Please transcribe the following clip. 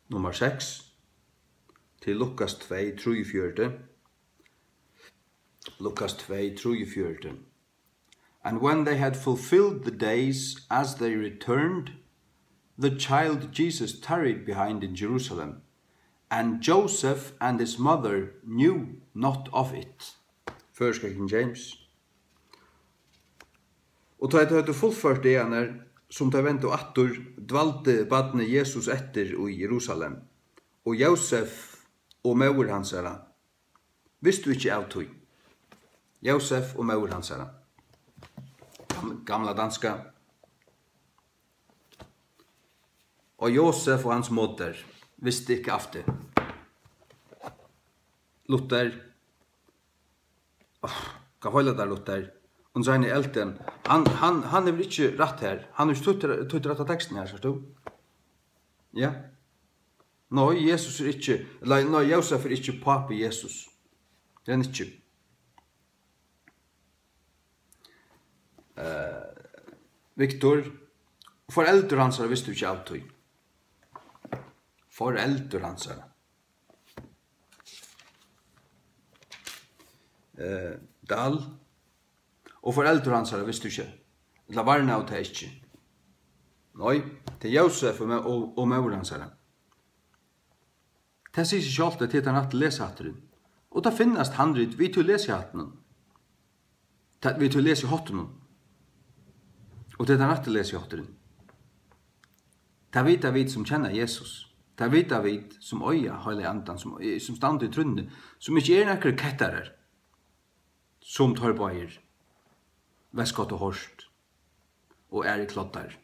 nummer 6, til Lukas 2:43. Lukas 2:43. And when they had fulfilled the days as they returned, the child Jesus tarried behind in Jerusalem, and Joseph and his mother knew not of it. Føroyskt King James. Og ta det fullført det som ta vent og attor dvalte badne Jesus etter i Jerusalem. Og Josef og mor hans visste du ikke av tog. Josef og mor hans gamla danska. Og Josef og hans moder visste ikke av det. Luther, hva følger der Luther? Og så er elten, han er vel ikke rett her. Han er ikke tøtt rett av teksten her, ser du? Ja. Nei, Jesus er ikke, nei, Josef er ikke pape Jesus. Det er han ikke. Viktor, foreldre hans visste du ikke alltid. Foreldre hans Dal, og foreldre hans visste du ikke. La varna og det ikke. Nei, til Josef og mor hans Det sier seg selv til den at lesehatteren. Og det finnes handrit vi til lesehatteren. Vi til lesehatteren. Og det den at lesehatteren. Det vet vi som kjenner Jesus. Det vet vi som øya hele andan, som stand i trunnet, som ikke nekker ketterer, som tar bøyer, væskott og hårst, og i klottar.